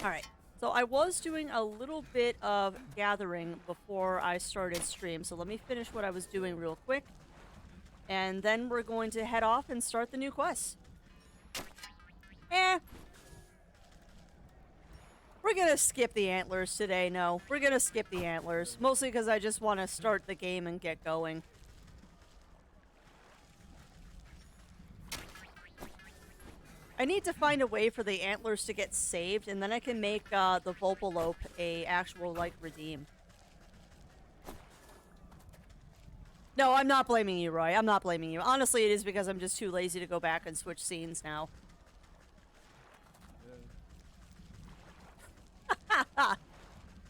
Alright. So I was doing a little bit of gathering before I started stream, so let me finish what I was doing real quick. And then we're going to head off and start the new quest. We're gonna skip the antlers today, no. We're gonna skip the antlers. Mostly because I just want to start the game and get going. I need to find a way for the antlers to get saved, and then I can make the Volpalope a actual, like, redeem. No, I'm not blaming you, Roy. I'm not blaming you. Honestly, it is because I'm just too lazy to go back and switch scenes now.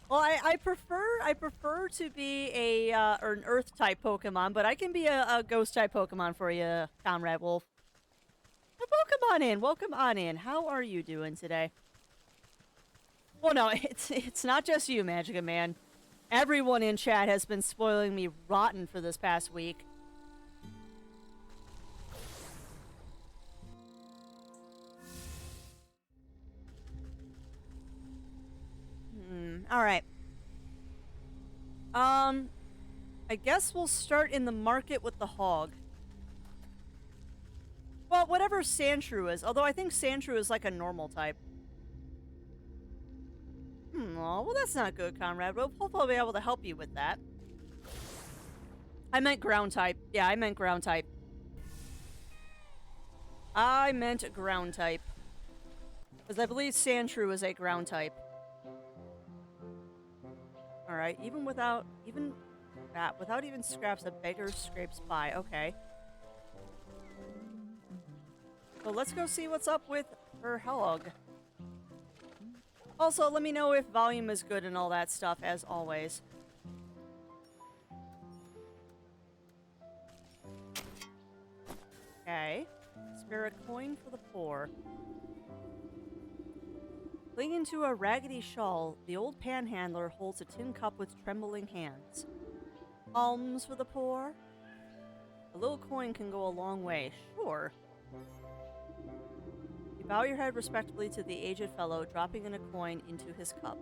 Well, I prefer to be a or an Earth type Pokemon, but I can be a Ghost type Pokemon for you, Comrade Wolf. Welcome on in. Welcome on in. How are you doing today? Well, no, it's not just you, Magica Man. Everyone in chat has been spoiling me rotten for this past week. Alright. I guess we'll start in the market with the hog. Well, whatever Sandshrew is, although I think Sandshrew is like a normal type. Oh, well that's not good, Comrade. We'll hopefully be able to help you with that. I meant ground type. Yeah, I meant ground type. I meant ground type. Because I believe Sandshrew is a ground type. Alright, without even scraps, a beggar scrapes by. Okay. So let's go see what's up with her hog. Also, let me know if volume is good and all that stuff, as always. Okay. Spare a coin for the poor. Clinging to a raggedy shawl, the old panhandler holds a tin cup with trembling hands. Alms for the poor? A little coin can go a long way, sure. You bow your head respectfully to the aged fellow, dropping in a coin into his cup.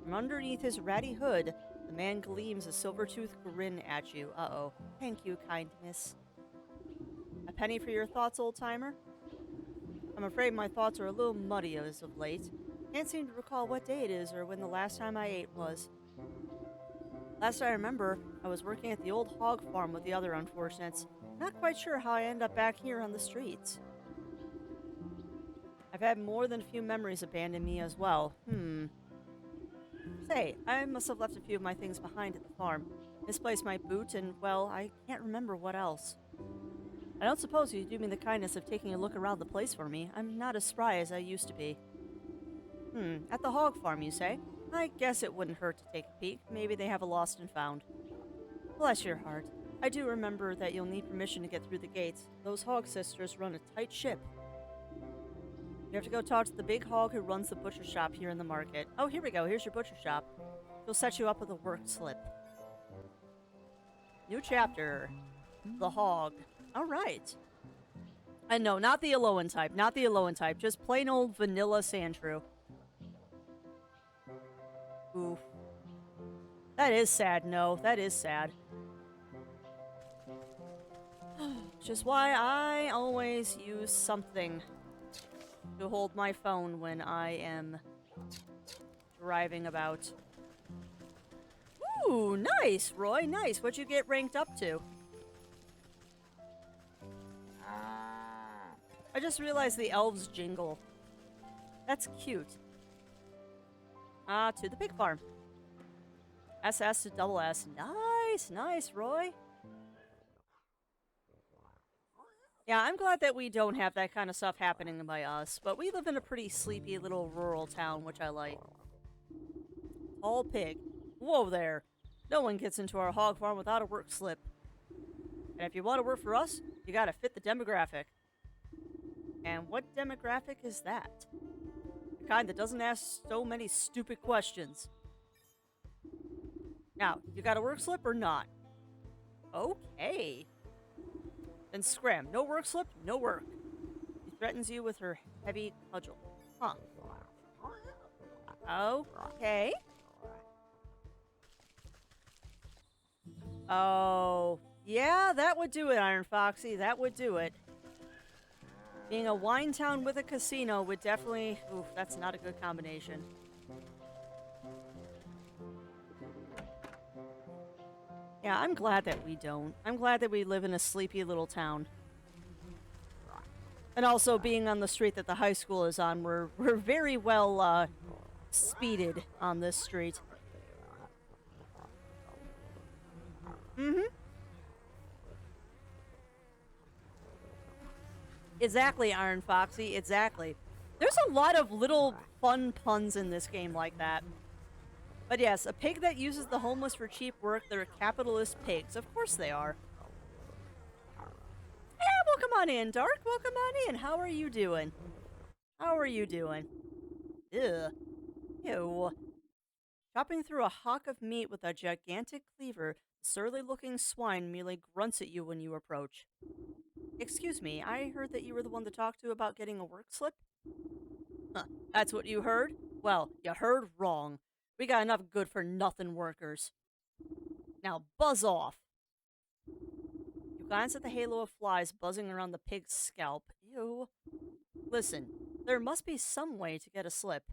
From underneath his ratty hood, the man gleams a silver-toothed grin at you. Uh-oh. Thank you, kind miss. A penny for your thoughts, old-timer? I'm afraid my thoughts are a little muddy as of late. Can't seem to recall what day it is or when the last time I ate was. Last I remember, I was working at the old hog farm with the other unfortunates. Not quite sure how I ended up back here on the streets. I've had more than a few memories abandon me as well. Say, I must have left a few of my things behind at the farm. Misplaced my boot and, well, I can't remember what else. I don't suppose you'd do me the kindness of taking a look around the place for me. I'm not as spry as I used to be. At the hog farm, you say? I guess it wouldn't hurt to take a peek. Maybe they have a lost and found. Bless your heart. I do remember that you'll need permission to get through the gates. Those hog sisters run a tight ship. You have to go talk to the big hog who runs the butcher shop here in the market. Oh, here we go. Here's your butcher shop. She'll set you up with a work slip. New chapter. The hog. Alright. And no, not the Alolan type. Not the Alolan type. Just plain old vanilla Sandshrew. Oof. That is sad, no. That is sad. Which is why I always use something to hold my phone when I am driving about. Ooh, nice, Roy. Nice. What'd you get ranked up to? I just realized the elves jingle. That's cute. To the pig farm. SS to double S. Nice, nice, Roy. Yeah, I'm glad that we don't have that kind of stuff happening by us, but we live in a pretty sleepy little rural town, which I like. Tall pig. Whoa there. No one gets into our hog farm without a work slip. And if you want to work for us, you gotta fit the demographic. And what demographic is that? The kind that doesn't ask so many stupid questions. Now, you got a work slip or not? Okay. Then scram. No work slip, no work. She threatens you with her heavy cudgel. Huh. Okay. Oh, yeah, that would do it, Iron Foxy. That would do it. Being a wine town with a casino would definitely... Oof, that's not a good combination. Yeah, I'm glad that we don't. I'm glad that we live in a sleepy little town. And also, being on the street that the high school is on, we're very well, speeded on this street. Mm-hmm. Exactly, Iron Foxy, exactly. There's a lot of little fun puns in this game like that. But yes, a pig that uses the homeless for cheap work, they're capitalist pigs. Of course they are. Yeah, welcome on in, Dark. Welcome on in. How are you doing? How are you doing? Ugh. Ew. Chopping through a hock of meat with a gigantic cleaver, the surly-looking swine merely grunts at you when you approach. Excuse me, I heard that you were the one to talk to about getting a work slip? Huh, that's what you heard? Well, you heard wrong. We got enough good-for-nothing workers. Now buzz off. You glance at the halo of flies buzzing around the pig's scalp. Ew. Listen, there must be some way to get a slip.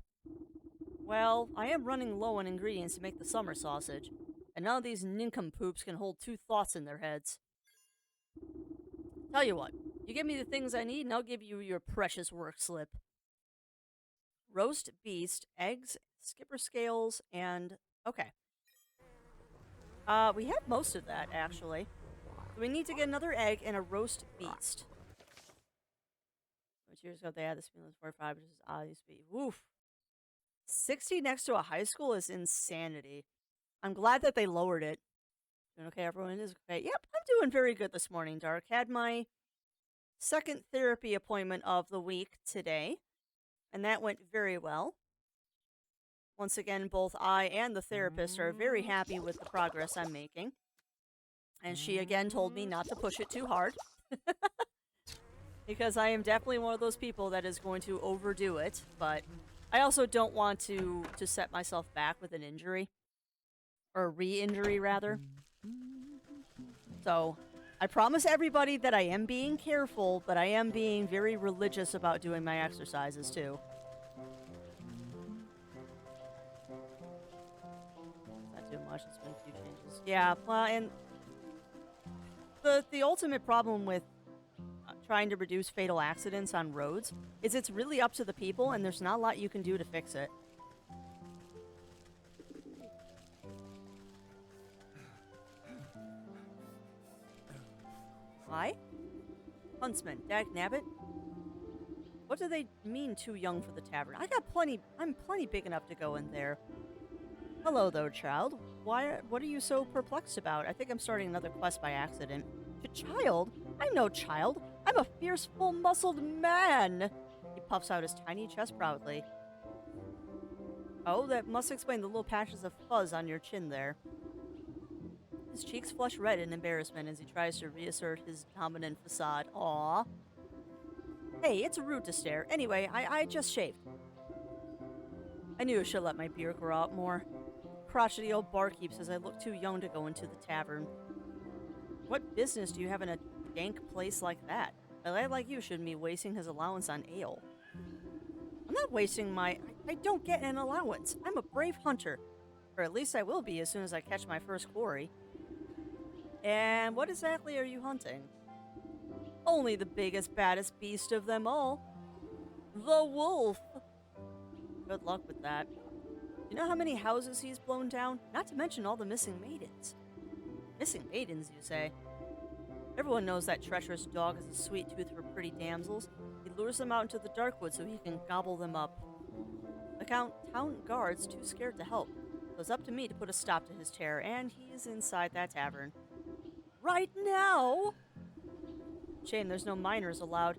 Well, I am running low on ingredients to make the summer sausage, and none of these nincompoops can hold two thoughts in their heads. Tell you what, you give me the things I need and I'll give you your precious work slip. Roast beast, eggs, skipper scales, and... okay. We have most of that, actually. So we need to get another egg and a roast beast. Which years ago they had this meal is 45, which is obviously... woof. 60 next to a high school is insanity. I'm glad that they lowered it. Doing okay, everyone is okay. Yep, I'm doing very good this morning, Dark. Had my second therapy appointment of the week today, and that went very well. Once again, both I and the therapist are very happy with the progress I'm making. And she again told me not to push it too hard. Because I am definitely one of those people that is going to overdo it, but I also don't want to set myself back with an injury. Or re-injury, rather. So, I promise everybody that I am being careful, but I am being very religious about doing my exercises, too. Not too much, it's been a few changes. Yeah, well, and the ultimate problem with trying to reduce fatal accidents on roads is it's really up to the people, and there's not a lot you can do to fix it. Why? Huntsman, dagnabbit? What do they mean too young for the tavern? I'm plenty big enough to go in there. Hello, though, child. What are you so perplexed about? I think I'm starting another quest by accident. Child? I'm no child. I'm a fierce, full-muscled man. He puffs out his tiny chest proudly. Oh, that must explain the little patches of fuzz on your chin there. His cheeks flush red in embarrassment as he tries to reassert his dominant facade. Aww. Hey, it's rude to stare. Anyway, I just shaved. I knew I should let my beard grow out more. Crotchety old barkeep says I look too young to go into the tavern. What business do you have in a dank place like that? A lad like you shouldn't be wasting his allowance on ale. I'm not wasting I don't get an allowance. I'm a brave hunter. Or at least I will be as soon as I catch my first quarry. And what exactly are you hunting? Only the biggest, baddest beast of them all. The wolf. Good luck with that. You know how many houses he's blown down? Not to mention all the missing maidens. Missing maidens, you say? Everyone knows that treacherous dog has a sweet tooth for pretty damsels. He lures them out into the dark woods so he can gobble them up. The town guard's too scared to help, so it's up to me to put a stop to his terror, and he is inside that tavern. Right now? Shame there's no minors allowed.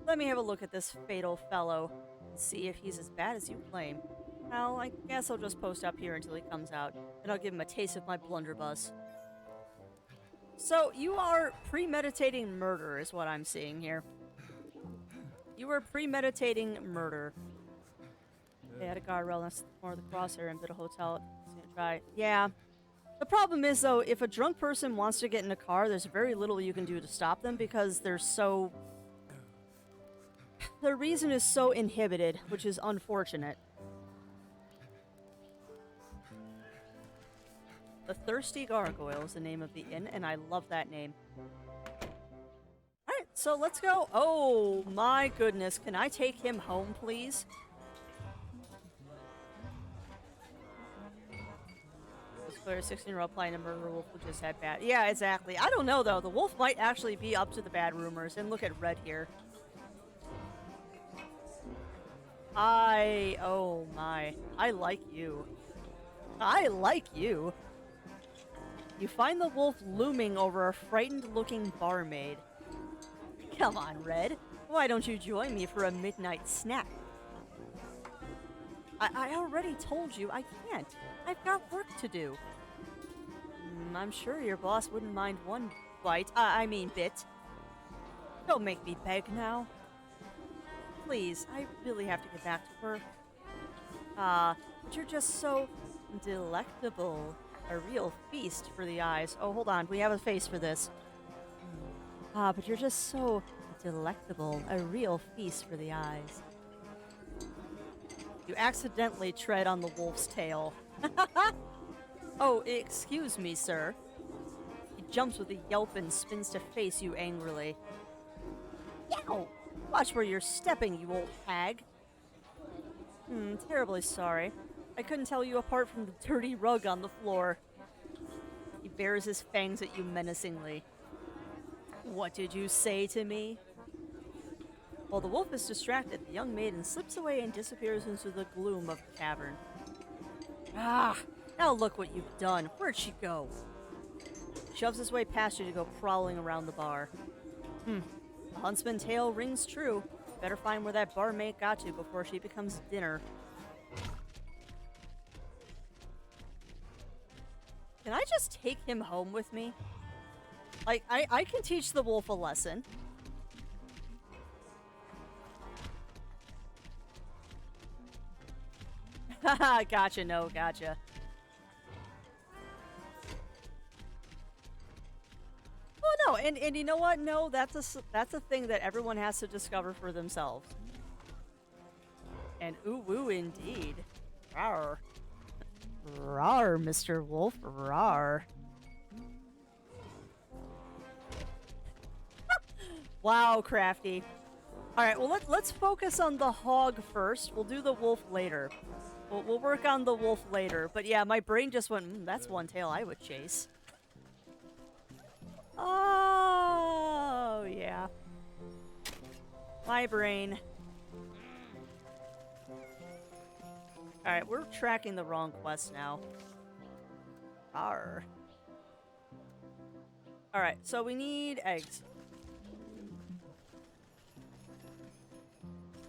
Let me have a look at this fatal fellow and see if he's as bad as you claim. Well, I guess I'll just post up here until he comes out, and I'll give him a taste of my blunderbuss. So, you are premeditating murder is what I'm seeing here. You are premeditating murder. They had a guardrail next to the corner of the crosshair and bit a hotel. Try. Yeah. The problem is, though, if a drunk person wants to get in a car, there's very little you can do to stop them because they're so... Their reason is so inhibited, which is unfortunate. The Thirsty Gargoyle is the name of the inn, and I love that name. Alright, so let's go. Oh, my goodness. Can I take him home, please? Clear 16-year-old playing a murder wolf who just had bad... Yeah, exactly. I don't know, though. The wolf might actually be up to the bad rumors. And look at Red here. Oh my. I like you. I like you. You find the wolf looming over a frightened-looking barmaid. Come on, Red. Why don't you join me for a midnight snack? I already told you I can't. I've got work to do. I'm sure your boss wouldn't mind one bite. I mean bit. Don't make me beg now. Please, I really have to get back to work. But you're just so delectable. A real feast for the eyes. Oh, hold on. We have a face for this. But you're just so delectable. A real feast for the eyes. You accidentally tread on the wolf's tail. Oh, excuse me, sir. He jumps with a yelp and spins to face you angrily. Yow! Watch where you're stepping, you old hag. Terribly sorry. I couldn't tell you apart from the dirty rug on the floor. He bares his fangs at you menacingly. What did you say to me? While the wolf is distracted, the young maiden slips away and disappears into the gloom of the cavern. Ah! Now look what you've done. Where'd she go? He shoves his way past you to go prowling around the bar. The huntsman's tale rings true. Better find where that barmaid got to before she becomes dinner. Can I just take him home with me? Like, I can teach the wolf a lesson. Haha, gotcha, no, gotcha. Oh, no, and you know what? No, that's a thing that everyone has to discover for themselves. And ooh, indeed. Rawr. Rawr, Mr. Wolf, rawr. Wow, crafty. Alright, well, let's focus on the hog first. We'll do the wolf later. We'll work on the wolf later. But yeah, my brain just went, that's one tail I would chase. Oh, yeah. My brain. Alright, we're tracking the wrong quest now. Arr. Alright, so we need eggs.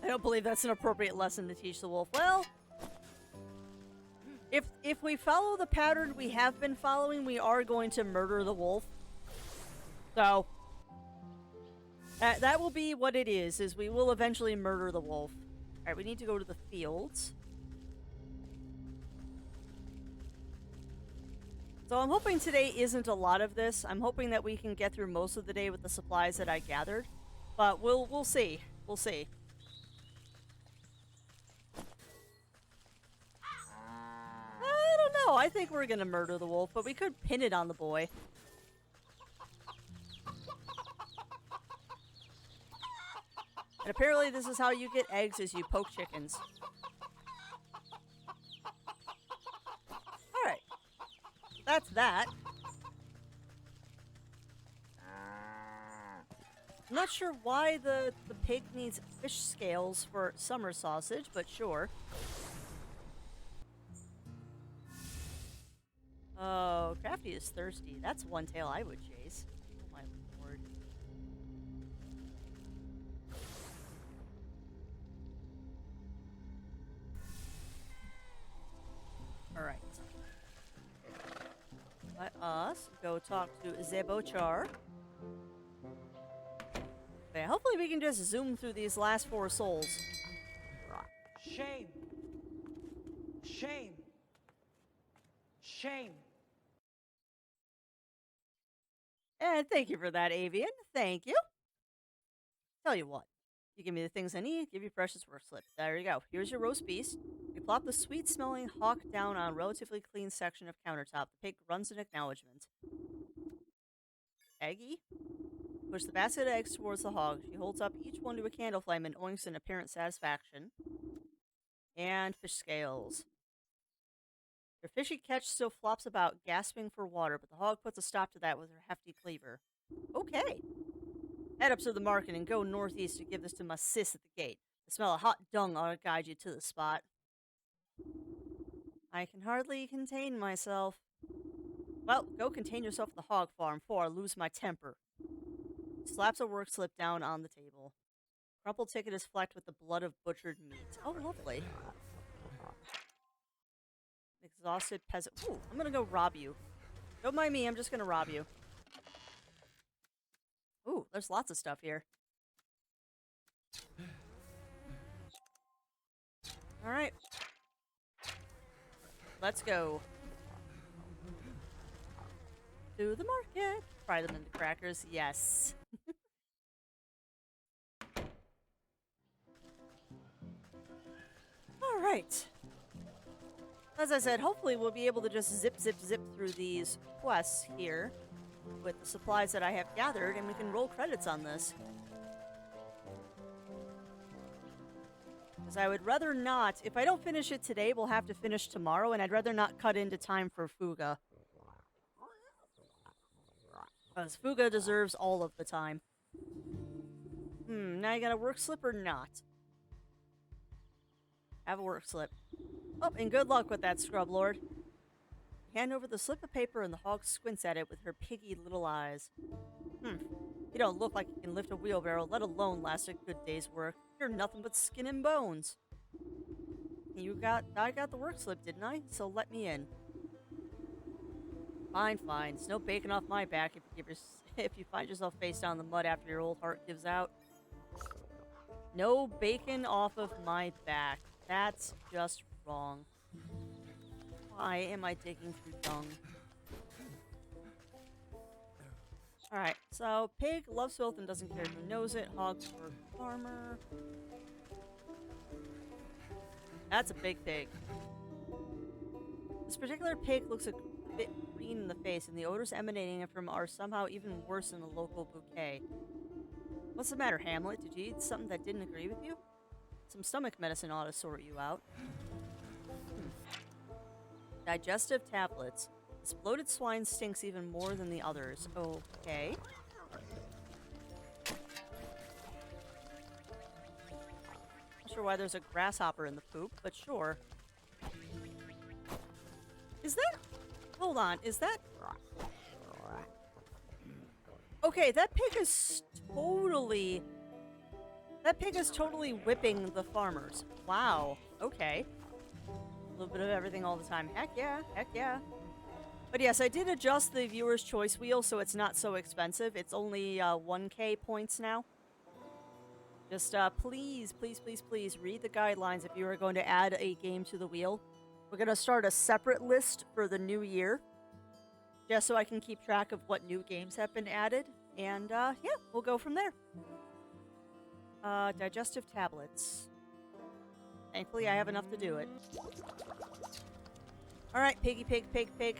I don't believe that's an appropriate lesson to teach the wolf. Well, if we follow the pattern we have been following, we are going to murder the wolf. So, that will be what it is we will eventually murder the wolf. Alright, we need to go to the fields. So I'm hoping today isn't a lot of this. I'm hoping that we can get through most of the day with the supplies that I gathered. But we'll see. We'll see. I don't know. I think we're gonna murder the wolf, but we could pin it on the boy. And apparently this is how you get eggs, is you poke chickens. Alright. That's that. I'm not sure why the pig needs fish scales for summer sausage, but sure. Oh, Crafty is thirsty. That's one tail I would chase. Oh my lord. Alright. Let us go talk to Zebochar. Okay, hopefully we can just zoom through these last 4 souls. Shame. Shame. Shame. And thank you for that, Avian. Thank you. Tell you what, you give me the things I need, give you precious work slip. There you go. Here's your roast beast. We plop the sweet-smelling hawk down on a relatively clean section of countertop. The pig grunts in acknowledgement. Eggy? Push the basket of eggs towards the hog. She holds up each one to a candle flame and oinks in apparent satisfaction. And fish scales. Her fishy catch still flops about, gasping for water, but the hog puts a stop to that with her hefty cleaver. Okay. Head up to the market and go northeast to give this to my sis at the gate. The smell of hot dung ought to guide you to the spot. I can hardly contain myself. Well, go contain yourself at the hog farm before I lose my temper. Slaps a work slip down on the table. Crumpled ticket is flecked with the blood of butchered meat. Oh, lovely. Exhausted peasant. Ooh, I'm gonna go rob you. Don't mind me, I'm just gonna rob you. Ooh, there's lots of stuff here. Alright. Let's go. To the market. Fry them into crackers. Yes. Alright. As I said, hopefully we'll be able to just zip through these quests here with the supplies that I have gathered, and we can roll credits on this. Because I would rather not, if I don't finish it today, we'll have to finish tomorrow, and I'd rather not cut into time for Fuga. Because Fuga deserves all of the time. Now you got a work slip or not? Have a work slip. Oh, and good luck with that, Scrub Lord. Hand over the slip of paper and the hog squints at it with her piggy little eyes. You don't look like you can lift a wheelbarrow, let alone last a good day's work. You're nothing but skin and bones. I got the work slip, didn't I? So let me in. Fine, fine. It's no bacon off my back if you find yourself face down in the mud after your old heart gives out. No bacon off of my back. That's just wrong. Why am I digging through dung? Alright, so pig loves filth and doesn't care who knows it. Hogs for farmer. That's a big pig. This particular pig looks a bit green in the face, and the odors emanating from are somehow even worse than the local bouquet. What's the matter, Hamlet? Did you eat something that didn't agree with you? Some stomach medicine ought to sort you out. Digestive tablets. This bloated swine stinks even more than the others. Okay. Not sure why there's a grasshopper in the poop, but sure. Is that... Hold on, is that... Okay, that pig is totally... That pig is totally whipping the farmers. Wow. Okay. A little bit of everything all the time. Heck yeah. Heck yeah. But yes, I did adjust the viewer's choice wheel so it's not so expensive. It's only 1k points now. Just please, please, please, please read the guidelines if you are going to add a game to the wheel. We're going to start a separate list for the new year. Just so I can keep track of what new games have been added. And yeah, we'll go from there. Digestive tablets. Thankfully, I have enough to do it. Alright, piggy pig, pig, pig.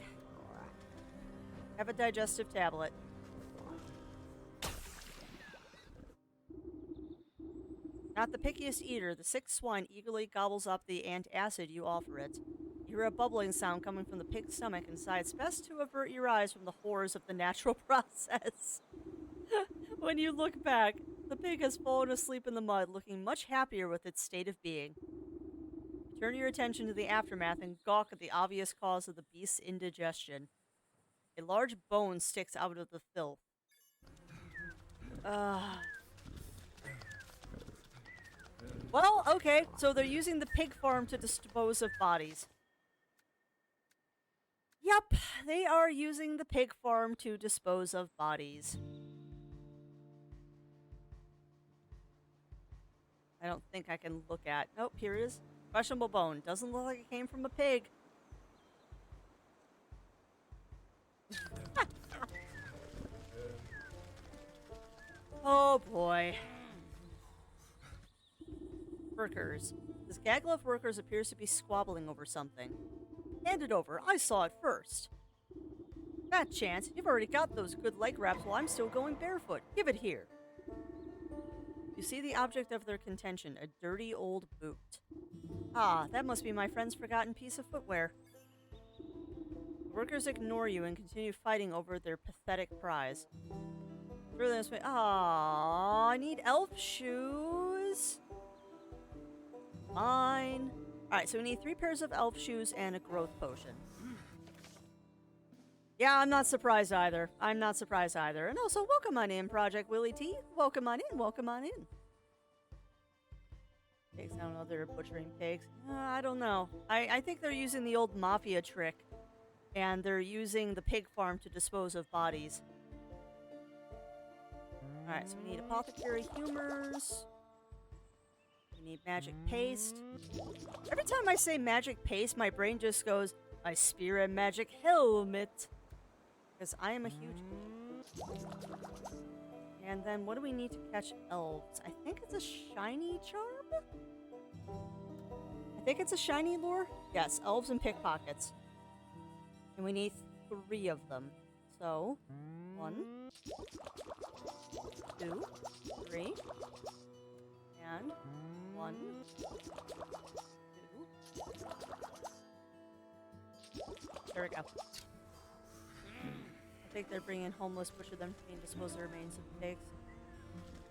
Have a digestive tablet. Not the pickiest eater, the sick swine eagerly gobbles up the antacid you offer it. You hear a bubbling sound coming from the pig's stomach and decide it's best to avert your eyes from the horrors of the natural process. When you look back, the pig has fallen asleep in the mud, looking much happier with its state of being. You turn your attention to the aftermath and gawk at the obvious cause of the beast's indigestion. A large bone sticks out of the filth. Well, okay, so they're using the pig farm to dispose of bodies. Yep, they are using the pig farm to dispose of bodies. I don't think I can look at... Nope, here it is. Questionable bone. Doesn't look like it came from a pig. Oh boy. Workers. This gaggle of workers appears to be squabbling over something. Hand it over. I saw it first. Fat chance. You've already got those good leg wraps while I'm still going barefoot. Give it here. You see the object of their contention, a dirty old boot. Ah, that must be my friend's forgotten piece of footwear. The workers ignore you and continue fighting over their pathetic prize. Through this way. Ah, I need elf shoes. Fine. Alright, so we need 3 pairs of elf shoes and a growth potion. Yeah, I'm not surprised either. I'm not surprised either. And also, welcome on in, Project Willie T. Welcome on in, welcome on in. Pigs, I don't know, they're butchering pigs. I don't know. I think they're using the old mafia trick. And they're using the pig farm to dispose of bodies. Alright, so we need apothecary humors. We need magic paste. Every time I say magic paste, my brain just goes, I spear a magic helmet. Because I am a huge... And then what do we need to catch elves? I think it's a shiny charm? I think it's a shiny lure? Yes, elves and pickpockets. And we need 3 of them. So, 1, 2, 3. And 1, 2. There we go. I think they're bringing homeless, butcher them, and dispose of the remains of the pigs.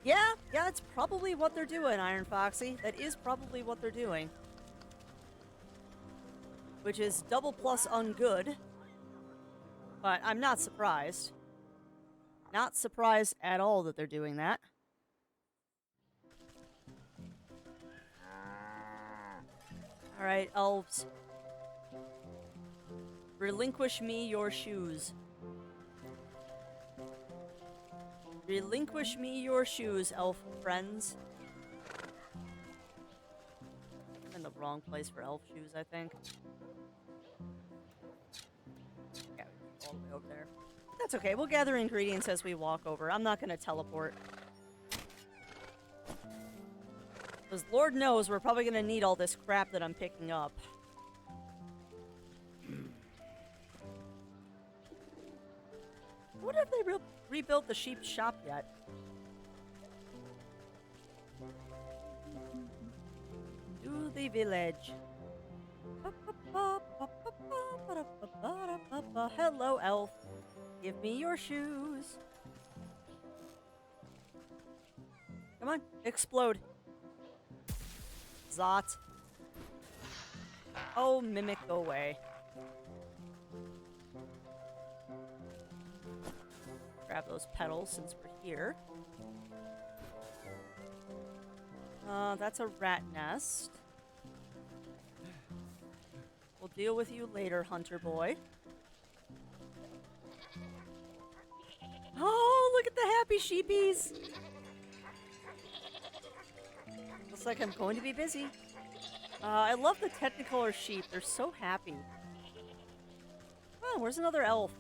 Yeah, that's probably what they're doing, Iron Foxy. That is probably what they're doing. Which is double plus ungood. But I'm not surprised. Not surprised at all that they're doing that. Alright, elves. Relinquish me your shoes. Relinquish me your shoes, elf friends. I'm in the wrong place for elf shoes, I think. Yeah, all the way over there. That's okay, we'll gather ingredients as we walk over. I'm not gonna teleport. Because Lord knows we're probably gonna need all this crap that I'm picking up. I wonder if they rebuilt the sheep shop yet. To the village. Hello, elf. Give me your shoes. Come on, explode. Zot. Oh, mimic, go away. Grab those petals since we're here. That's a rat nest. We'll deal with you later, hunter boy. Oh, look at the happy sheepies! Looks like I'm going to be busy. I love the Technicolor sheep. They're so happy. Oh, where's another elf?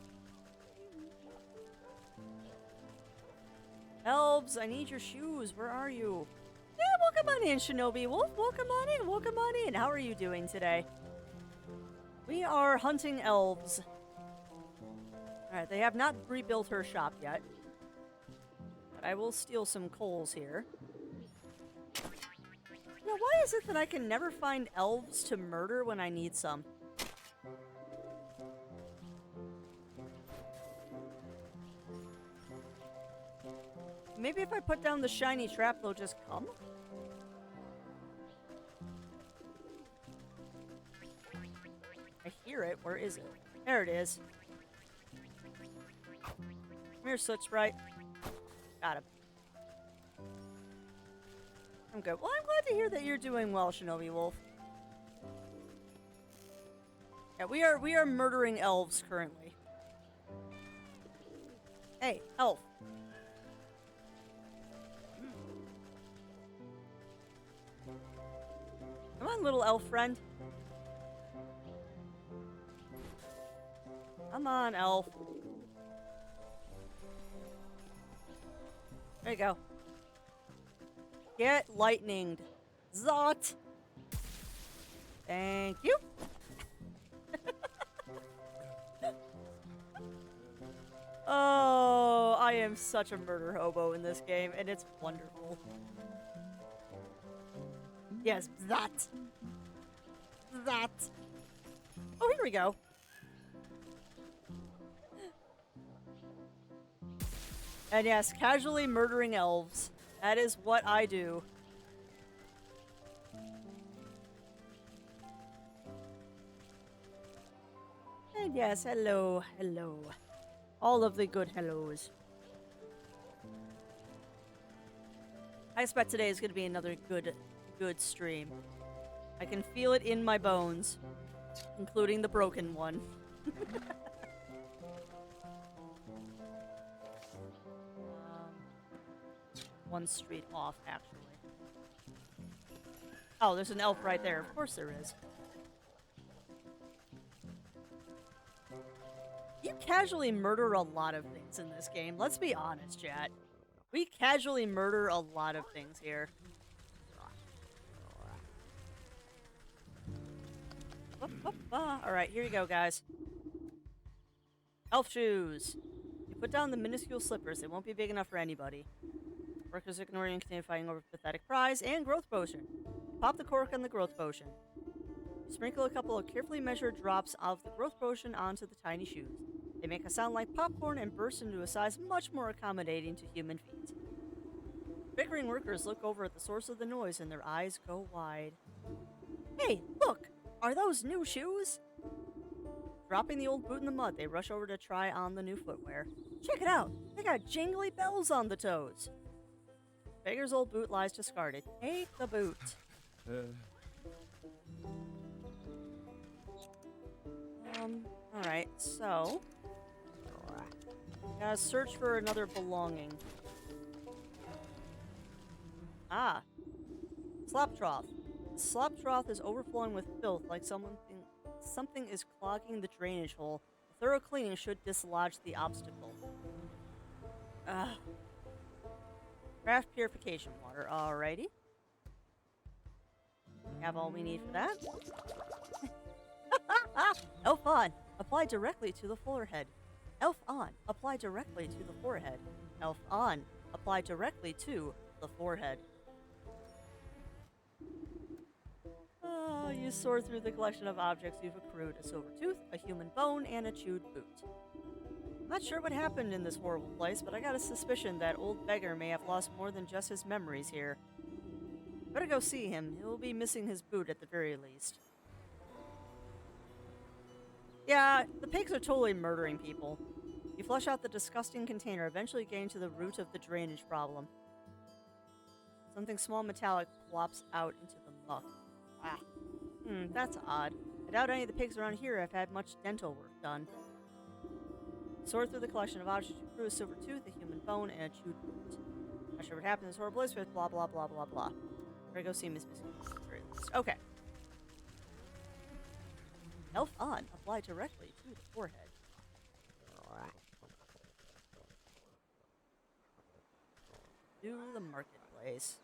Elves, I need your shoes. Where are you? Yeah, welcome on in, Shinobi Wolf. Welcome on in. Welcome on in. How are you doing today? We are hunting elves. Alright, they have not rebuilt her shop yet. But I will steal some coals here. Now, why is it that I can never find elves to murder when I need some? Maybe if I put down the shiny trap, they'll just come? I hear it. Where is it? There it is. Come here, Soot Sprite. Got him. I'm good. Well, I'm glad to hear that you're doing well, Shinobi Wolf. Yeah, we are murdering elves currently. Hey, elf. Come on, on, little elf friend. Come on, elf. There you go. Get lightninged. Zot. Thank you. Oh, I am such a murder hobo in this game, and it's wonderful. Yes, that. That. Oh, here we go. And yes, casually murdering elves. That is what I do. And yes, hello, hello. All of the good hellos. I expect today is going to be another good stream. I can feel it in my bones, including the broken one. One street off, actually. Oh, there's an elf right there. Of course there is. You casually murder a lot of things in this game. Let's be honest, chat. We casually murder a lot of things here. Alright, here you go, guys. Elf shoes. You put down the minuscule slippers. They won't be big enough for anybody. Workers ignoring and continue fighting over pathetic prize and growth potion. Pop the cork on the growth potion. Sprinkle a couple of carefully measured drops of the growth potion onto the tiny shoes. They make a sound like popcorn and burst into a size much more accommodating to human feet. Bickering workers look over at the source of the noise and their eyes go wide. Hey, look! Are those new shoes? Dropping the old boot in the mud, they rush over to try on the new footwear. Check it out! They got jingly bells on the toes! Beggar's old boot lies discarded. Take the boot. Alright, so... gotta search for another belonging. Ah. Slop trough. The slop trough is overflowing with filth like something is clogging the drainage hole. A thorough cleaning should dislodge the obstacle. Craft purification water. Alrighty. Have all we need for that. Elf on. Apply directly to the forehead. Elf on. Apply directly to the forehead. Elf on. Apply directly to the forehead. You sort through the collection of objects you've accrued. A silver tooth, a human bone, and a chewed boot. Not sure what happened in this horrible place, but I got a suspicion that old beggar may have lost more than just his memories here. Better go see him. He'll be missing his boot at the very least. Yeah, the pigs are totally murdering people. You flush out the disgusting container, eventually getting to the root of the drainage problem. Something small metallic plops out into the muck. Ah. That's odd. I doubt any of the pigs around here have had much dental work done. Sort through the collection of objects you accrue: a silver tooth, a human bone, and a chewed boot. Not sure what happened in this horrible place with blah blah blah blah blah. Better go see Miss Missy. Okay. Elf on. Apply directly to the forehead. To the marketplace.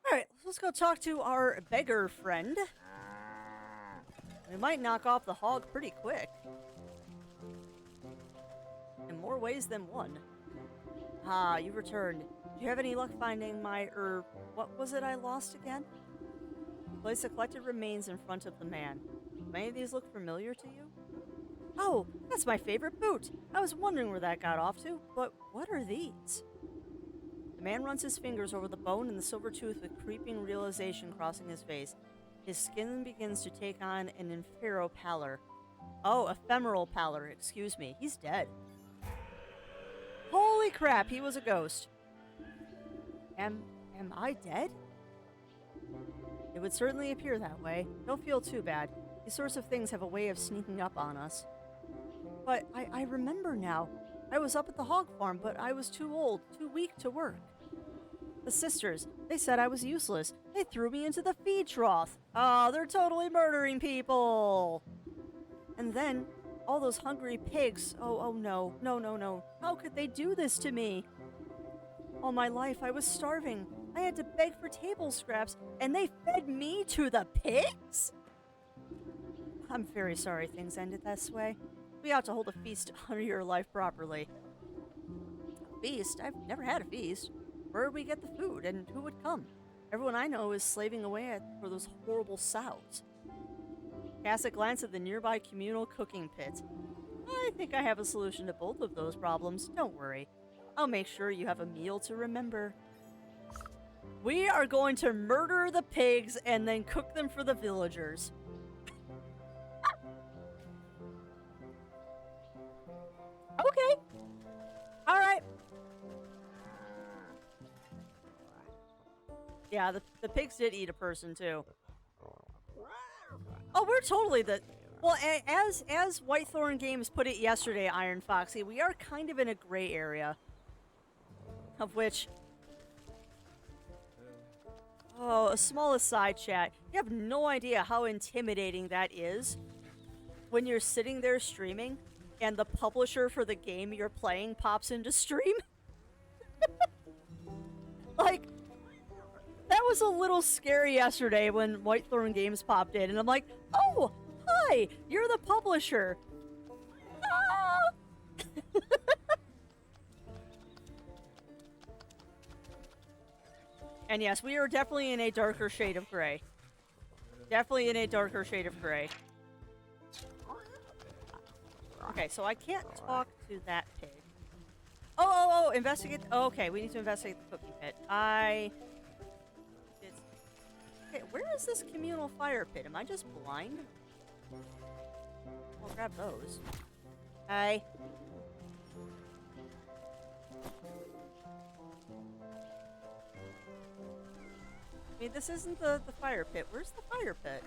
Alright, let's go talk to our beggar friend. We might knock off the hog pretty quick. In more ways than one. Ah, you returned. Do you have any luck finding my, what was it I lost again? Place the collected remains in front of the man. Do any of these look familiar to you? Oh, that's my favorite boot. I was wondering where that got off to, but what are these? The man runs his fingers over the bone and the silver tooth with creeping realization crossing his face. His skin begins to take on an ephemeral pallor. Oh, ephemeral pallor, excuse me. He's dead. Holy crap, he was a ghost. Am I dead? It would certainly appear that way. Don't feel too bad. These sorts of things have a way of sneaking up on us. But I remember now. I was up at the hog farm, but I was too old, too weak to work. The sisters, they said I was useless. They threw me into the feed trough. Oh, they're totally murdering people. And then, all those hungry pigs. Oh no. No, no, no. How could they do this to me? All my life, I was starving. I had to beg for table scraps, and they fed me to the pigs? I'm very sorry things ended this way. We ought to hold a feast to honor your life properly. A feast? I've never had a feast. Where would we get the food, and who would come? Everyone I know is slaving away for those horrible sows. Cast a glance at the nearby communal cooking pit. I think I have a solution to both of those problems. Don't worry. I'll make sure you have a meal to remember. We are going to murder the pigs and then cook them for the villagers. Okay. All right. Yeah, the pigs did eat a person too. Oh, we're totally the... Well, as Whitethorn Games put it yesterday, Iron Foxy, we are kind of in a gray area. Of which... Oh, a small aside, chat. You have no idea how intimidating that is when you're sitting there streaming and the publisher for the game you're playing pops into stream. Like, that was a little scary yesterday when Whitethorn Games popped in, and I'm like, oh, hi, you're the publisher. Ah! And yes, we are definitely in a darker shade of gray. Definitely in a darker shade of gray. Okay, so I can't talk to that pig. Oh, investigate. Oh, okay, we need to investigate the cooking pit. Okay, where is this communal fire pit? Am I just blind? I'll grab those. Hi. I mean, this isn't the fire pit. Where's the fire pit?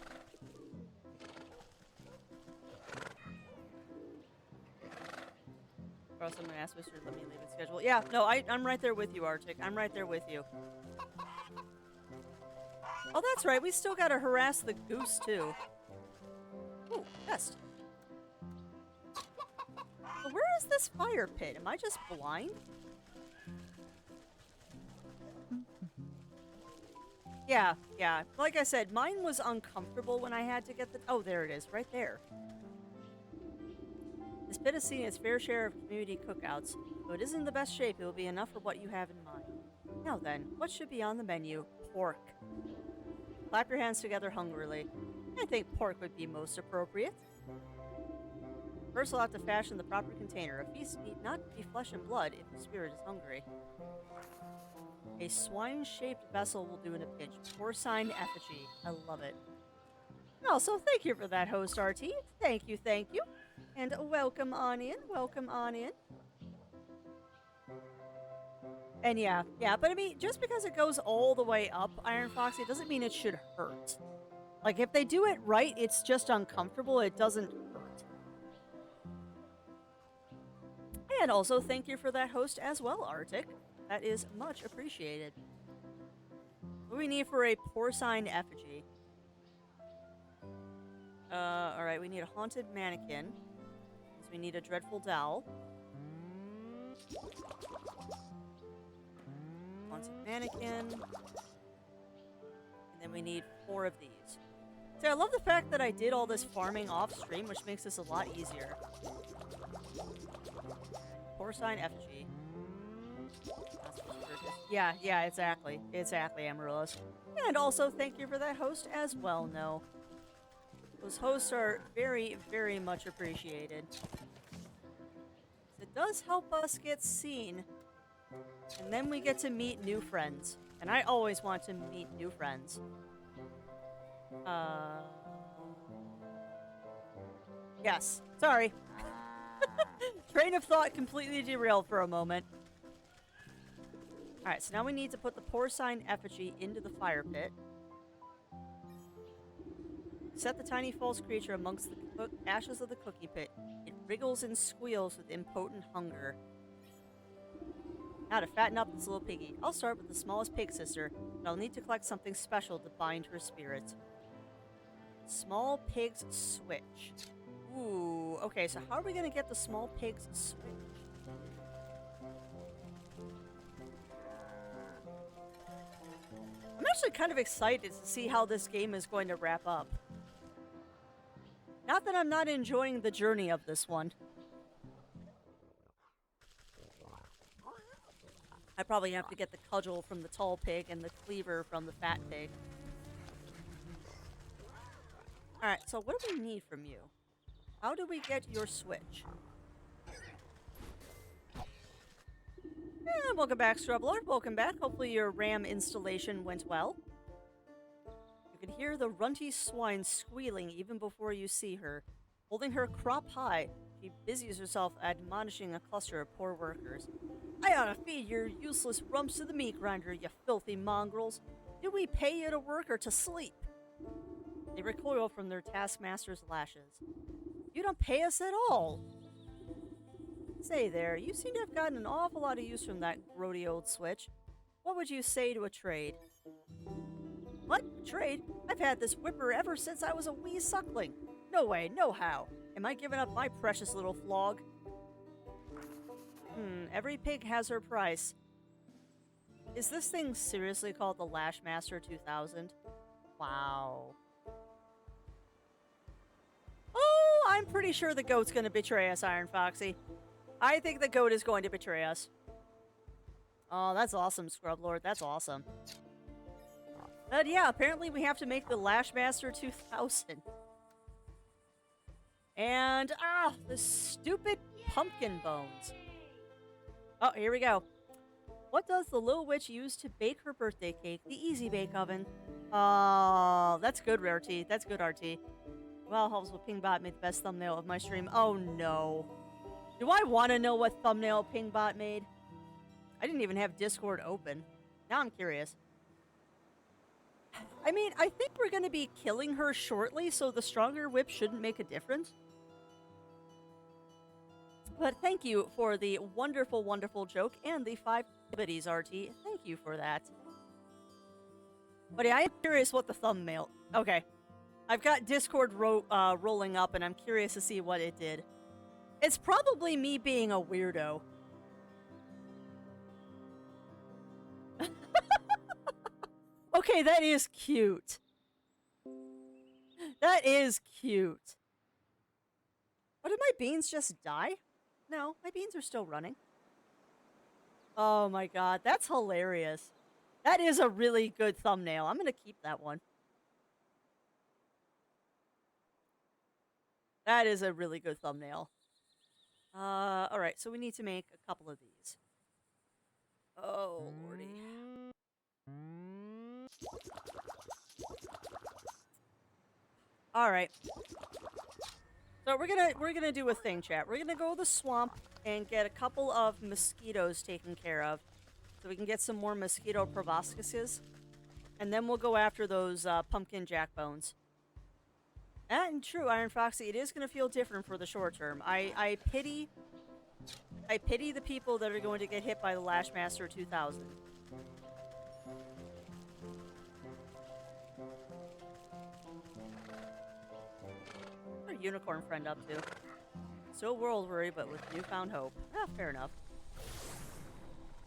Or else I'm gonna ask Mr. Let me leave it schedule. Yeah, no, I'm right there with you, Arctic. I'm right there with you. Oh, that's right. We still gotta harass the goose, too. Ooh, best. But where is this fire pit? Am I just blind? Yeah. Like I said, mine was uncomfortable when I had to get the... Oh, there it is. Right there. This pit has seen its fair share of community cookouts. Though it isn't in the best shape, it will be enough for what you have in mind. Now then, what should be on the menu? Pork. Clap your hands together hungrily. I think pork would be most appropriate. First, we'll have to fashion the proper container. A feast need not be flesh and blood if the spirit is hungry. A swine-shaped vessel will do in a pinch. Porcine effigy. I love it. Also, thank you for that, host RT. Thank you. And welcome on in. And yeah, but I mean, just because it goes all the way up, Iron Fox, it doesn't mean it should hurt. Like, if they do it right, it's just uncomfortable. It doesn't hurt. And also, thank you for that host as well, Arctic. That is much appreciated. What do we need for a porcine effigy? Alright, we need a haunted mannequin. So we need a dreadful doll. Haunted mannequin. And then we need 4 of these. See, I love the fact that I did all this farming off stream, which makes this a lot easier. Porcine effigy. Yeah, exactly, Amaryllis. And also, thank you for that host as well, No. Those hosts are very, very much appreciated. It does help us get seen. And then we get to meet new friends. And I always want to meet new friends. Yes, sorry. Train of thought completely derailed for a moment. Alright, so now we need to put the porcine effigy into the fire pit. Set the tiny false creature amongst the ashes of the cookie pit. It wriggles and squeals with impotent hunger. Now to fatten up this little piggy. I'll start with the smallest pig sister, but I'll need to collect something special to bind her spirit. Small pig's switch. Ooh, okay, so how are we gonna get the small pig's switch? I'm actually kind of excited to see how this game is going to wrap up. Not that I'm not enjoying the journey of this one. I probably have to get the cudgel from the tall pig and the cleaver from the fat pig. Alright, so what do we need from you? How do we get your switch? Welcome back, Scrublord. Welcome back. Hopefully your RAM installation went well. You can hear the runty swine squealing even before you see her. Holding her crop high, she busies herself admonishing a cluster of poor workers. I ought to feed your useless rumps to the meat grinder, you filthy mongrels. Do we pay you to work or to sleep? They recoil from their taskmaster's lashes. You don't pay us at all. Say there, you seem to have gotten an awful lot of use from that grody old switch. What would you say to a trade? What? A trade? I've had this whipper ever since I was a wee suckling. No way, no how. Am I giving up my precious little flog? Every pig has her price. Is this thing seriously called the Lashmaster 2000? Wow. Oh, I'm pretty sure the goat's gonna betray us, Iron Foxy. I think the goat is going to betray us. Oh, that's awesome, Scrublord. That's awesome. But yeah, apparently we have to make the Lashmaster 2000. And, the stupid pumpkin bones. Oh, here we go. What does the little witch use to bake her birthday cake? The Easy Bake Oven. Oh, that's good, Rarity. That's good, RT. Well, Helpful Pingbot made the best thumbnail of my stream. Oh, no. Do I want to know what thumbnail Pingbot made? I didn't even have Discord open. Now I'm curious. I mean, I think we're going to be killing her shortly, so the stronger whip shouldn't make a difference. But thank you for the wonderful, wonderful joke and the 5 biddies, RT. Thank you for that. But yeah, I'm curious what the thumbnail... Okay. I've got Discord rolling up, and I'm curious to see what it did. It's probably me being a weirdo. Okay, that is cute. That is cute. Oh, did my beans just die? No, my beans are still running. Oh my god, that's hilarious. That is a really good thumbnail. I'm gonna keep that one. That is a really good thumbnail. Alright, so we need to make a couple of these. Oh, lordy. Alright. So we're gonna do a thing, chat. We're gonna go to the swamp and get a couple of mosquitoes taken care of. So we can get some more mosquito proboscises. And then we'll go after those pumpkin jackbones. And true, Iron Foxy, it is gonna feel different for the short term. I pity the people that are going to get hit by the Lashmaster 2000. Our unicorn friend up to? Still world worry, but with newfound hope. Fair enough.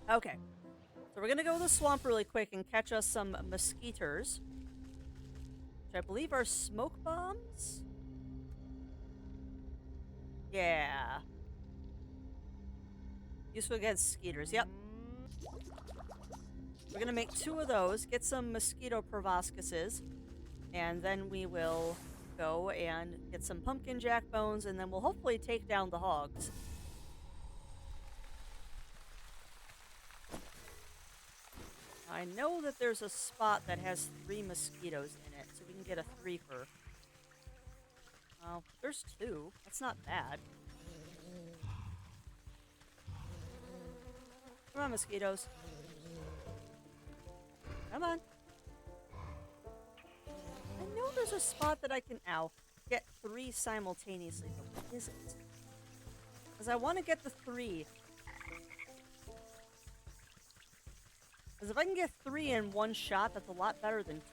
Okay. So we're gonna go to the swamp really quick and catch us some mosquitoes. Which I believe are smoke bombs? Yeah. Useful against skeeters, yep. We're gonna make 2 of those, get some mosquito proboscises, and then we will go and get some pumpkin jack bones, and then we'll hopefully take down the hogs. I know that there's a spot that has 3 mosquitoes in it, so we can get a 3-fer. Oh, there's 2. That's not bad. Come on, mosquitoes. Come on. I know there's a spot that I can, get 3 simultaneously, but what is it? Because I want to get the 3. Because if I can get 3 in one shot, that's a lot better than 2.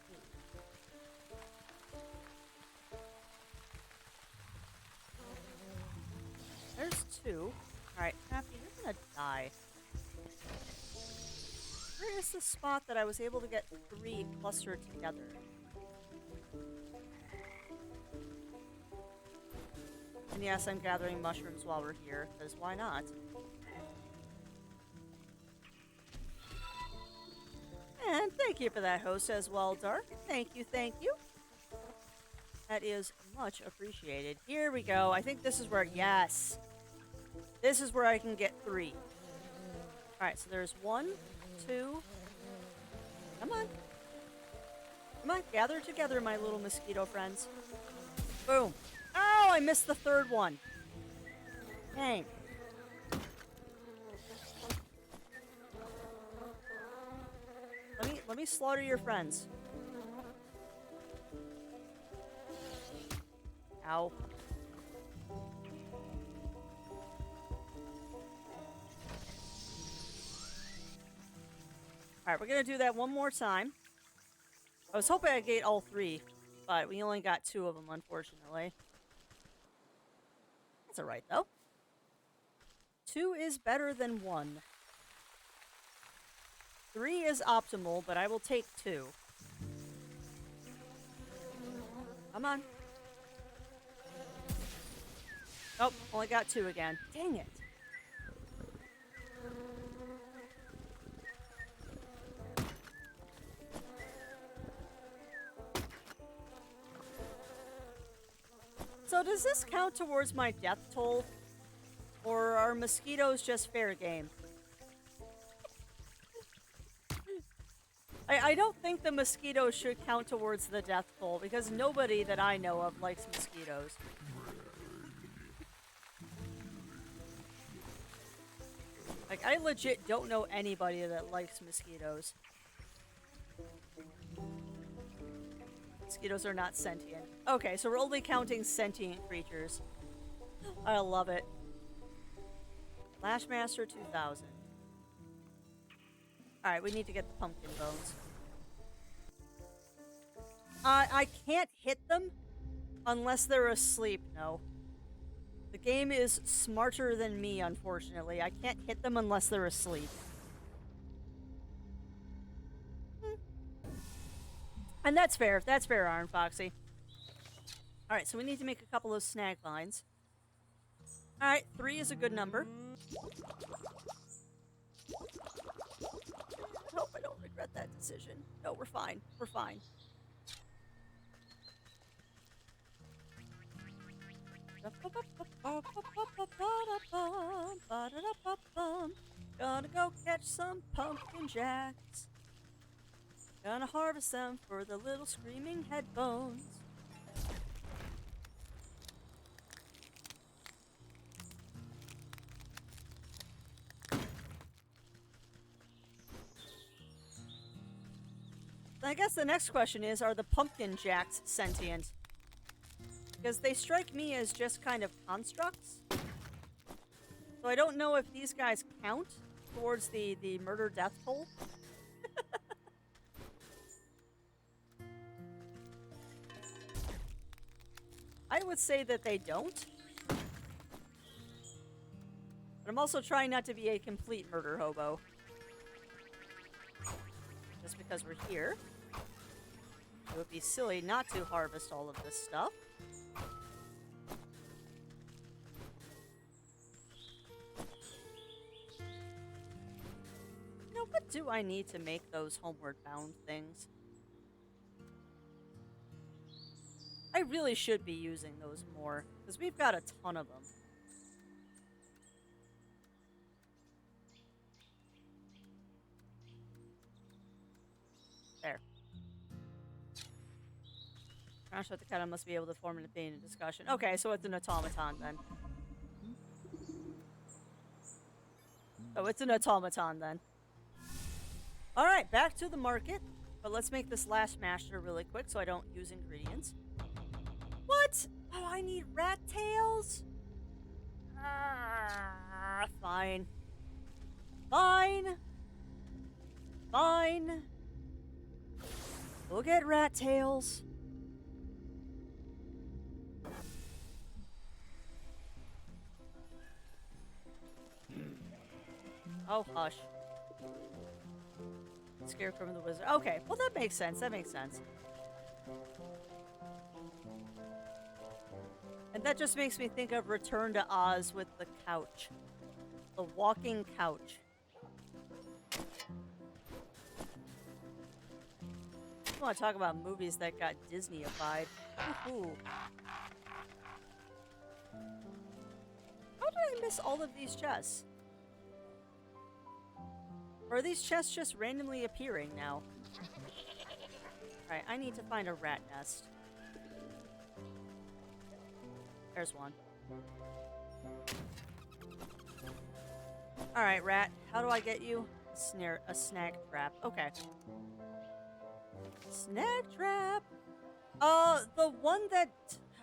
There's 2. Alright, Happy, you're gonna die. Where is the spot that I was able to get 3 clustered together? And yes, I'm gathering mushrooms while we're here, because why not? And thank you for that host as well, Dark. Thank you, thank you. That is much appreciated. Here we go. I think this is where, yes. This is where I can get 3. Alright, so there's 1, 2. Come on. Come on, gather together, my little mosquito friends. Boom. Oh, I missed the 3rd one. Dang. Let me slaughter your friends. Ow. Alright, we're gonna do that one more time. I was hoping I'd get all 3, but we only got 2 of them, unfortunately. That's alright, though. 2 is better than 1. 3 is optimal, but I will take 2. Come on. Oh, only got 2 again. Dang it. So does this count towards my death toll? Or are mosquitoes just fair game? I don't think the mosquitoes should count towards the death toll, because nobody that I know of likes mosquitoes. Like, I legit don't know anybody that likes mosquitoes. Mosquitoes are not sentient. Okay, so we're only counting sentient creatures. I love it. Lashmaster 2000. Alright, we need to get the pumpkin bones. I can't hit them unless they're asleep, no. The game is smarter than me, unfortunately. I can't hit them unless they're asleep. And that's fair. That's fair, Iron Foxy. Alright, so we need to make a couple of snag lines. Alright, 3 is a good number. I hope I don't regret that decision. No, we're fine. We're fine. Gonna go catch some pumpkin jacks. Gonna harvest them for the little screaming headbones. I guess the next question is, are the pumpkin jacks sentient? Because they strike me as just kind of constructs. So I don't know if these guys count towards the murder-death toll. I would say that they don't. But I'm also trying not to be a complete murder hobo. Just because we're here. It would be silly not to harvest all of this stuff. You know, what do I need to make those homeward bound things? I really should be using those more, because we've got a ton of them. There. Crash at the cat must be able to form an opinion in discussion. Okay, so it's an automaton then. Oh, it's an automaton then. Alright, back to the market. But let's make this last master really quick so I don't use ingredients. What? Oh, I need rat tails? Fine. Fine. Fine. We'll get rat tails. Oh, hush. Scarecrow and the Wizard. Okay, well that makes sense. That makes sense. And that just makes me think of Return to Oz with the couch. The walking couch. I want to talk about movies that got Disney-ified. Woohoo. How did I miss all of these chests? Or are these chests just randomly appearing now? Alright, I need to find a rat nest. There's one. Alright, rat. How do I get you? A snag trap. Okay. Snag trap! The one that...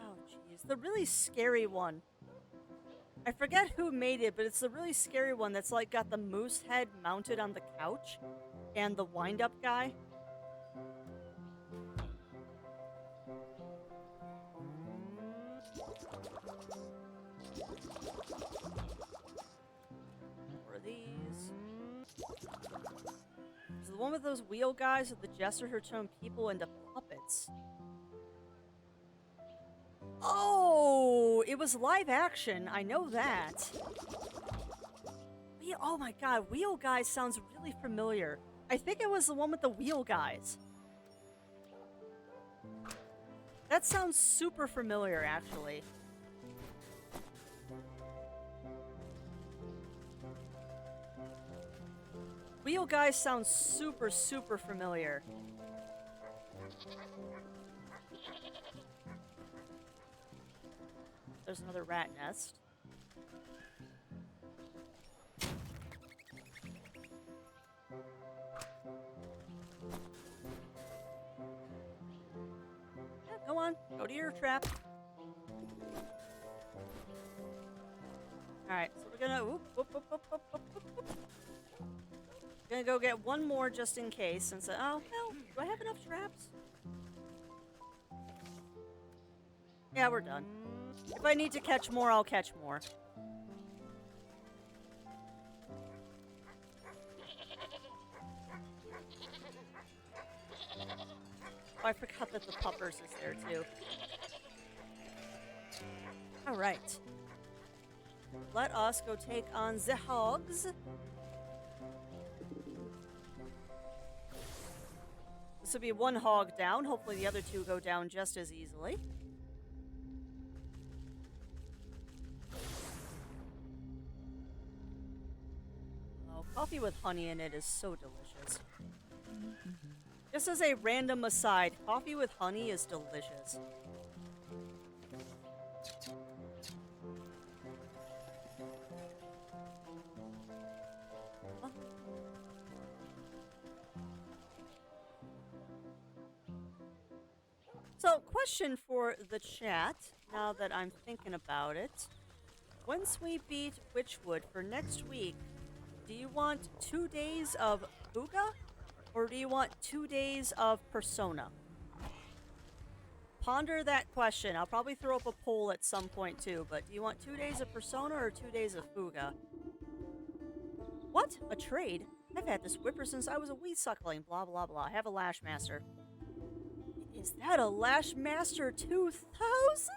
Oh, jeez. The really scary one. I forget who made it, but it's the really scary one that's like got the moose head mounted on the couch and the wind-up guy. What are these? Is the one with those wheel guys with the jester who turn people into puppets? Oh, it was live action. I know that. Oh my god, Wheel Guys sounds really familiar. I think it was the one with the wheel guys. That sounds super familiar, actually. Wheel Guys sounds super, super familiar. There's another rat nest. Yeah, go on. Go to your trap. Alright, so we're gonna... Whoop, whoop, whoop, whoop, whoop, whoop, whoop. Gonna go get one more just in case, since... oh, hell, do I have enough traps? Yeah, we're done. If I need to catch more, I'll catch more. Oh, I forgot that the puppers is there, too. Alright. Let us go take on the hogs. This will be one hog down. Hopefully the other two go down just as easily. Oh, coffee with honey in it is so delicious. Just as a random aside, coffee with honey is delicious. So, question for the chat, now that I'm thinking about it. Once we beat Wytchwood for next week, do you want 2 days of Fuga? Or do you want 2 days of Persona? Ponder that question. I'll probably throw up a poll at some point too, but do you want 2 days of Persona or 2 days of Fuga? What? A trade? I've had this whipper since I was a wee suckling, blah blah blah. I have a Lashmaster. Is that a Lashmaster 2000?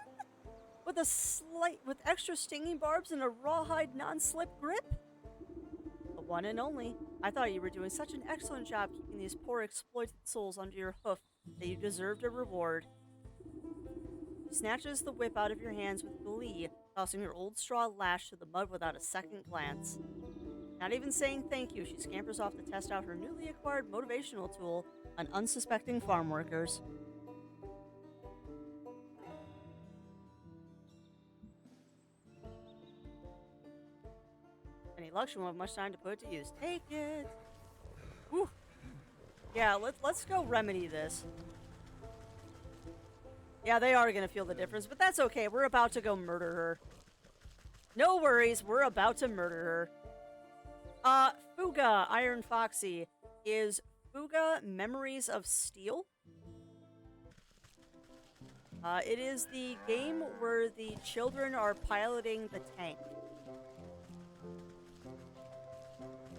With extra stinging barbs and a rawhide non-slip grip? The one and only. I thought you were doing such an excellent job keeping these poor exploited souls under your hoof that you deserved a reward. She snatches the whip out of your hands with glee, tossing her old straw lash to the mud without a second glance. Not even saying thank you, she scampers off to test out her newly acquired motivational tool on unsuspecting farm workers. Any luck, she won't have much time to put it to use. Take it! Whew. Yeah, let's go remedy this. Yeah, they are gonna feel the difference, but that's okay. We're about to go murder her. No worries, we're about to murder her. Fuga, Iron Foxy. is Fuga Memories of Steel. It is the game where the children are piloting the tank.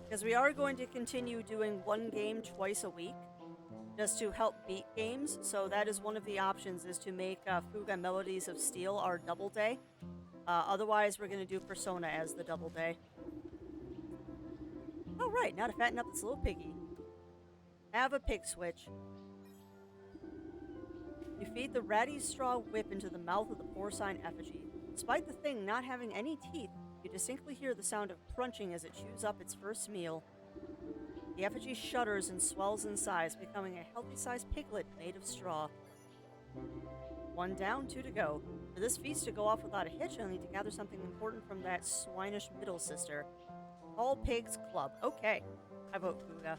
Because we are going to continue doing one game twice a week, just to help beat games. So that is one of the options, is to make Fuga Melodies of Steel our double day. Otherwise, we're going to do Persona as the double day. Oh, right. Now to fatten up this little piggy. Have a pig switch. You feed the ratty straw whip into the mouth of the porcine effigy. Despite the thing not having any teeth, you distinctly hear the sound of crunching as it chews up its first meal. The effigy shudders and swells in size, becoming a healthy-sized piglet made of straw. 1 down, 2 to go. For this feast to go off without a hitch, I'll need to gather something important from that swinish middle sister. All Pigs Club. Okay. I vote Fuga.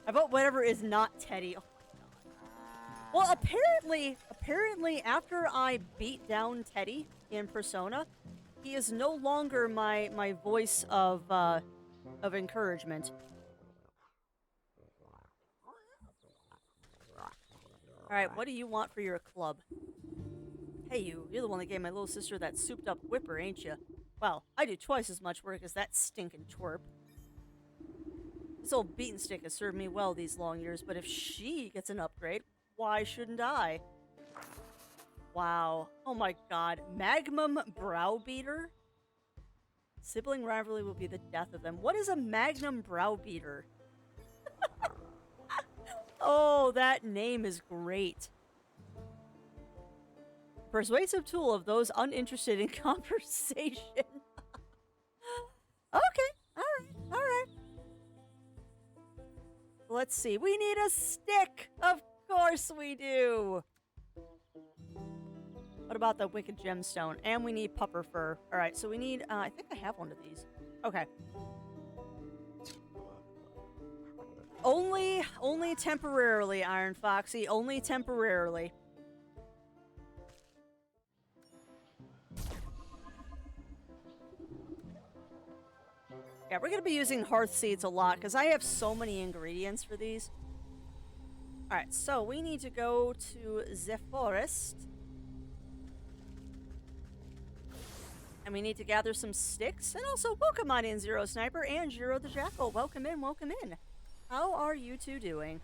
I vote whatever is not Teddy. Oh my god. Well, apparently after I beat down Teddy in Persona, he is no longer my voice of encouragement. Alright, what do you want for your club? Hey you're the one that gave my little sister that souped up whipper, ain't you? Well, I do twice as much work as that stinking twerp. This old beaten stick has served me well these long years, but if she gets an upgrade, why shouldn't I? Wow. Oh my god. Magnum Browbeater? Sibling rivalry will be the death of them. What is a Magnum Browbeater? Oh, that name is great. Persuasive tool of those uninterested in conversation. Okay. Alright. Let's see. We need a stick! Of course we do! What about the Wicked Gemstone? And we need pupper fur. Alright, so we need... I think I have one of these. Okay. Only temporarily, Iron Foxy. Only temporarily. Yeah, we're going to be using hearth seeds a lot, because I have so many ingredients for these. Alright, so we need to go to the forest. And we need to gather some sticks. And also, welcome on in, Zero Sniper and Zero the Jackal. Welcome in, welcome in. How are you two doing?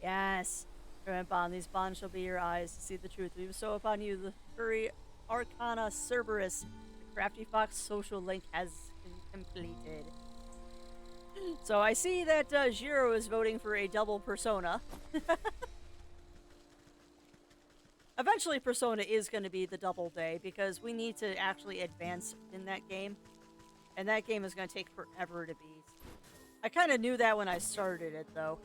Yes. Remember, bond. These bonds shall be your eyes to see the truth. We bestow upon you the furry Arcana Cerberus. The crafty fox social link has been completed. So I see that Jiro is voting for a double Persona. Eventually Persona is going to be the double day, because we need to actually advance in that game. And that game is going to take forever to beat. I kind of knew that when I started it, though.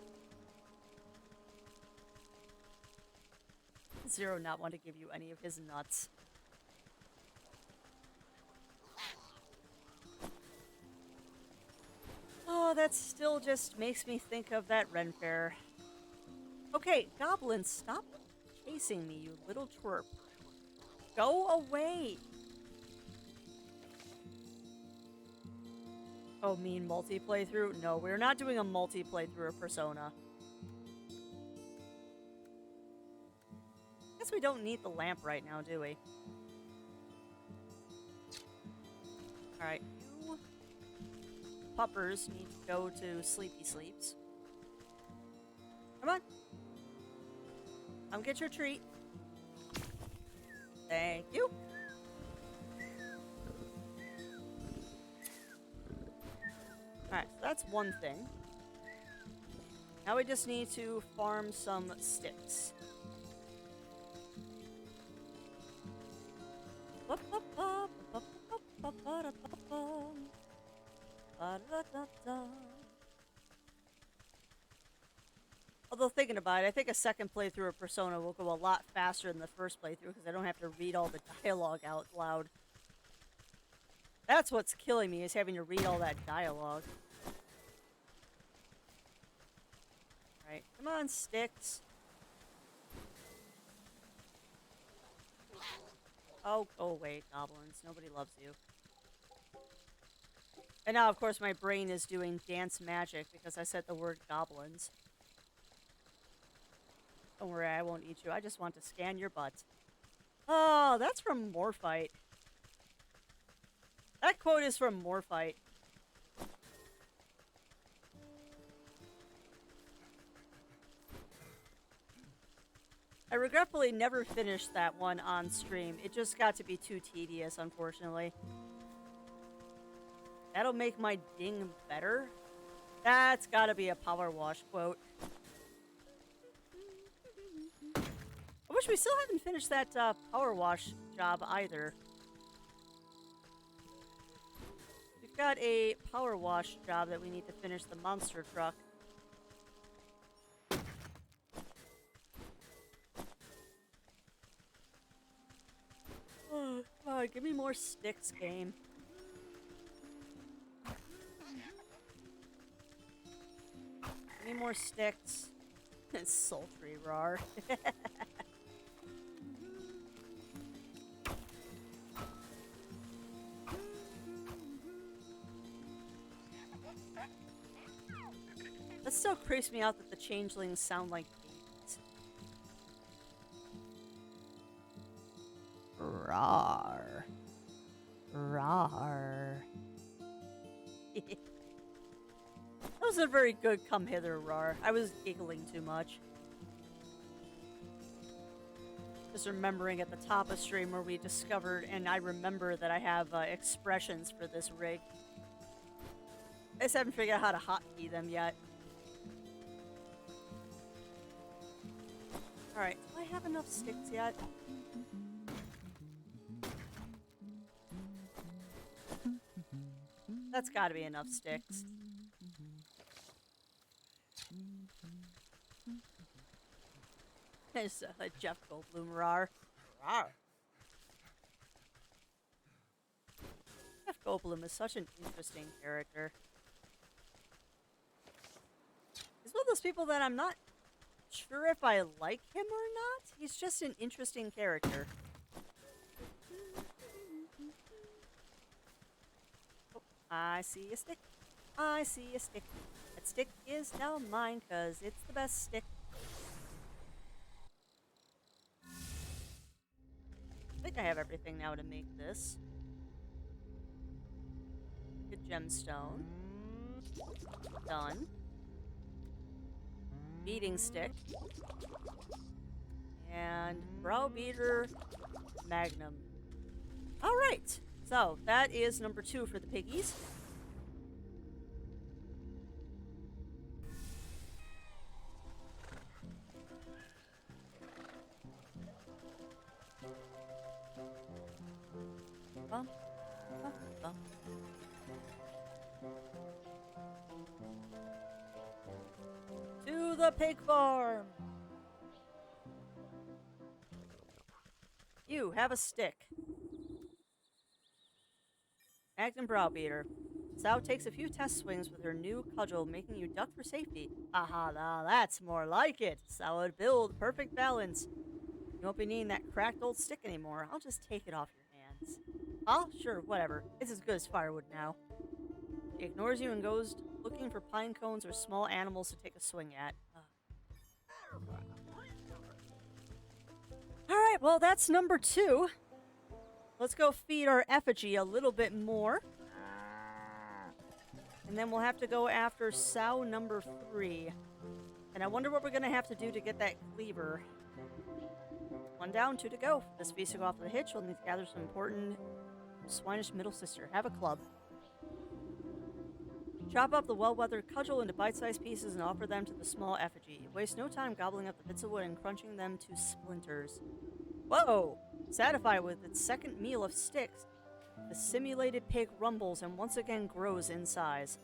Zero not want to give you any of his nuts. Oh, that still just makes me think of that Ren Fair. Okay, Goblin, stop chasing me, you little twerp. Go away! Oh, mean multi-playthrough? No, we're not doing a multi-playthrough of Persona. Guess we don't need the lamp right now, do we? Alright, you puppers need to go to Sleepy Sleeps. Come on. Come get your treat. Thank you. Alright, so that's one thing. Now we just need to farm some sticks. Although thinking about it, I think a second playthrough of Persona will go a lot faster than the first playthrough, because I don't have to read all the dialogue out loud. That's what's killing me, is having to read all that dialogue. Alright, come on, sticks. Oh, go away, goblins. Nobody loves you. And now, of course, my brain is doing dance magic because I said the word goblins. Don't worry, I won't eat you. I just want to scan your butt. Oh, that's from Morphite. That quote is from Morphite. I regretfully never finished that one on stream. It just got to be too tedious, unfortunately. That'll make my ding better. That's gotta be a Power Wash quote. I wish we still haven't finished that Power Wash job either. We've got a Power Wash job that we need to finish, the monster truck. Oh, come on, give me more sticks, game. Give me more sticks. It's sultry, rar. That still creeps me out that the changelings sound like babies. Rar. Rar. That was a very good come hither, Rar. I was giggling too much. Just remembering at the top of stream where we discovered, and I remember that I have expressions for this rig. I just haven't figured out how to hotkey them yet. Alright, do I have enough sticks yet? That's gotta be enough sticks. There's Jeff Goldblum, rar. Rar. Jeff Goldblum is such an interesting character. He's one of those people that I'm not sure if I like him or not. He's just an interesting character. Oh, I see a stick. I see a stick. That stick is now mine because it's the best stick. I think I have everything now to make this. Good gemstone. Done. Beating stick. And browbeater magnum. Alright. So, that is number 2 for the piggies. Bum, bum, bum. To the pig farm! You have a stick. Magnum browbeater. Sow takes a few test swings with her new cudgel, making you duck for safety. Aha, now that's more like it. Solid build, perfect balance. You won't be needing that cracked old stick anymore. I'll just take it off your hands. Oh, sure, whatever. It's as good as firewood now. She ignores you and goes looking for pine cones or small animals to take a swing at. Alright, well, that's number 2. Let's go feed our effigy a little bit more. And then we'll have to go after sow number 3. And I wonder what we're going to have to do to get that cleaver. 1 down, 2 to go. For this feast to go off the hitch, we'll need to gather some important swinish middle sister. Have a club. Chop up the well-weathered cudgel into bite-sized pieces and offer them to the small effigy. Waste no time gobbling up the bits of wood and crunching them to splinters. Whoa! Satisfied with its second meal of sticks, the simulated pig rumbles and once again grows in size.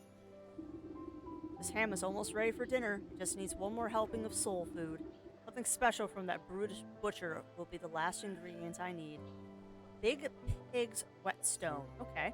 This ham is almost ready for dinner. It just needs one more helping of soul food. Something special from that brutish butcher will be the last ingredient I need. Big pig's whetstone. Okay.